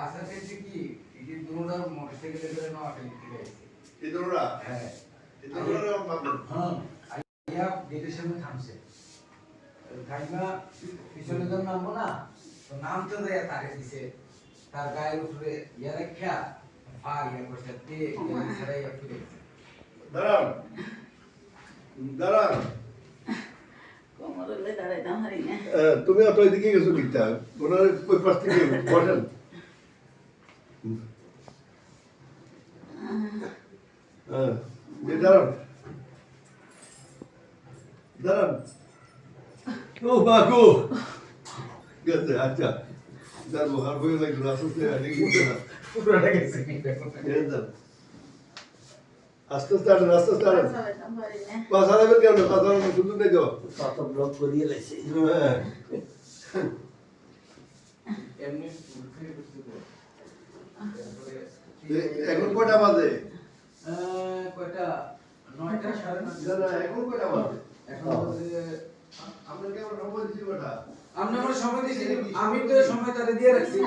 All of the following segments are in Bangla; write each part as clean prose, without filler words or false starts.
আসার ক্ষেত্রে কি এই যে দুটোটা মোটরসাইকেলে করে নেওয়াটা লিখতে গেছে এই দুটোটা হ্যাঁ এই দুটোটা পাবেন হ্যাঁ আইয়া গেটের সামনে থামছে থাইমা পিছনে যখন নামবো না তো নামতে দেয় তাকে দিছে তার গায়ের উপরে ইয়া রেখা পা ইয়া করছে তে ছাড়াইয়া ফিরে দাঁড়ান দাঁড়ান কোমরে দাঁড়াইতাম হারি না তুমি অত এদিকে গেছো কিটা ওনার ওই পাশ থেকে বসেন দাঁড়ান দাঁড়ান ও বাকু গেছে আচ্ছা দাঁড়াবো আর বই লাগলো আসতে পুরোটা গেছে আস্তে আস্তে আসেন আস্তে আস্তে আসেন চালাইতাম হারি না কথা দেবেন কেন কথা সুন্দর নেই তো কত ব্লক করিয়ে লাইছে হ্যাঁ এমনি এখন কয়টা বাজে কয়টা 9টা 9:30 না এখন কয়টা বাজে এখন বাজে আপনার কেমন সময় দিচ্ছি কটা আপনি আমার সময় দিয়েছেন আমি তো সময় তারে দিয়ে রাখছি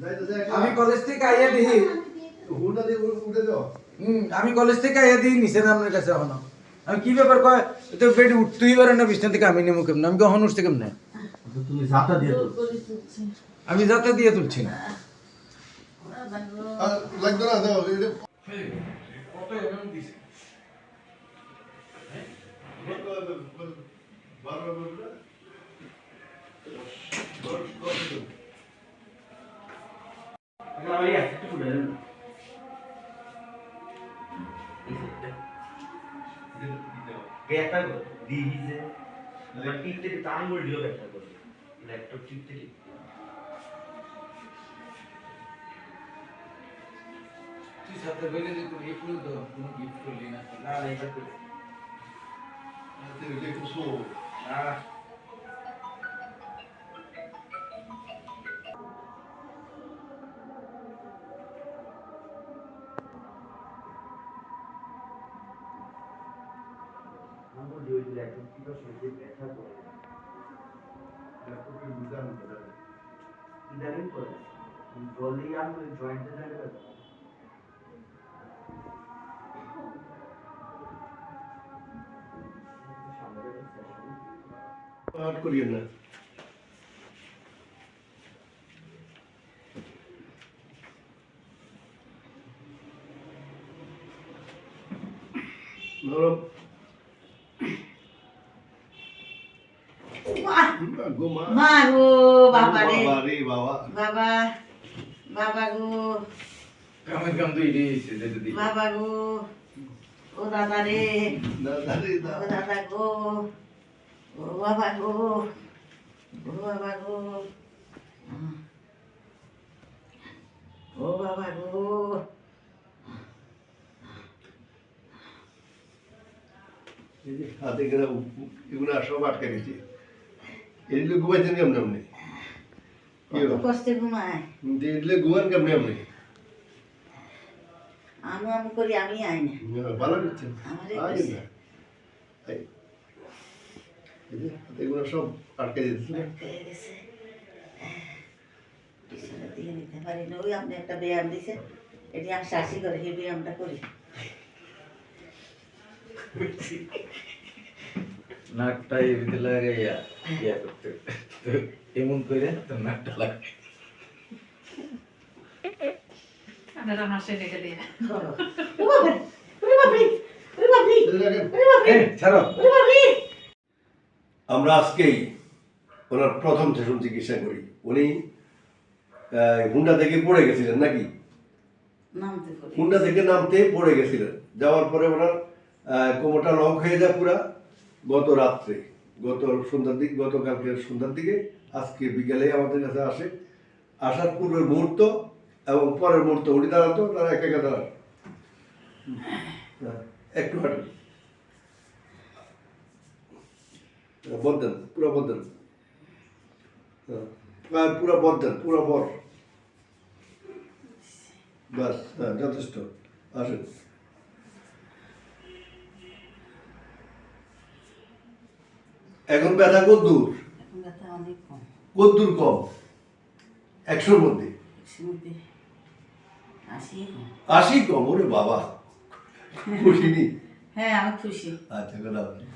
যাইতে যাই আমি কলেজ থেকে আইয়া দেখি হুন্ডা দিয়ে উঠে যাও আমি কলেজ থেকে আইয়া দিই নিছেন আপনার কাছে এখনো আমি কি ব্যাপার কয় তো বেড উঠতেই পারে না বিছনা থেকে আমি নেমু কেমন আমি কখন উঠতে কেমনে তুমি যাতা দিয়ে তো আমি যাতে দিয়ে তুলছি না লাগতো না দাও এটা কত এমএম দিছে আমি একটু ফুলে দেন ব্যাটা করে দিবি যে টিপ থেকে টান করে দিও ব্যাটা করে ল্যাপটপ টিপ থেকে তুই সাথে বলে যে তুই এই ফুল তো কোনো গিফট করলি না না না এটা করে এটা একটু স্লো না আমার দিও ল্যাপটপ টিপ সহজে ব্যাটা করে ল্যাপটপের বিধান করে ইদানিং করে জলদি আর জয়েন্টে যাবে পাঠ করিয়ে না ধরো গোমা মা গো বাবা রে বাবা রে বাবা বাবা বাবা গো কামে কাম তো ইডি হইছে যেতে দি বাবা গো ও দাদা রে দাদা রে ও দাদা গো ও বাবা গো ও বাবা গো ও বাবা গো হাতে গেলে এগুলো সব আটকে গেছে এগুলো ঘুমাইছেন কেমন আপনি কত কষ্টে ঘুমায় এগুলো ঘুমান কেমন আপনি আমি আমি করি আমি আই না ভালো করছেন আমারে আগে কইছে। না এগুলো সব আটকে দিচ্ছে হয়ে গেছে পিছনে দিয়ে নিতে পারি না ওই আপনি একটা ব্যায়াম দিছে এটি আমি শাসি করে সেই ব্যায়ামটা করি নাকটা এই ভিতরে লাগাইয়া ইয়া করতে এমন করে তো নাকটা লাগে আপনারা হাসে রেখে দিয়ে করো ও বাবা রে বাবা রে বাবা ছাড়ো আমরা আজকেই ওনার প্রথম সেশন চিকিৎসা করি উনি হুন্ডা থেকে পড়ে গেছিলেন নাকি নামতে করি হুন্ডা থেকে নামতে পড়ে গেছিলেন যাওয়ার পরে ওনার কোমরটা লক হয়ে যায় পুরা গত রাত্রে গতকালকে সন্ধ্যার দিকে আজকে বিকেলে আমাদের কাছে আসে আসার পূর্বের মুহূর্ত এবং পরের মুহূর্ত উনি দাঁড়াতো তারা একা একা দাঁড়ান একটু হাঁটেন বদলেন পুরো বদলেন পুরো বদলেন পুরো বর বাস হ্যাঁ যথেষ্ট আসেন এখন ব্যথা কদ্দূর এখন ব্যথা অনেক কম কদ্দূর কম 100-র মধ্যে শুনতে আসি 80 কম, ওরে বাবা, খুশি নি? হ্যাঁ আমি খুশি আচ্ছা, কথা বলি।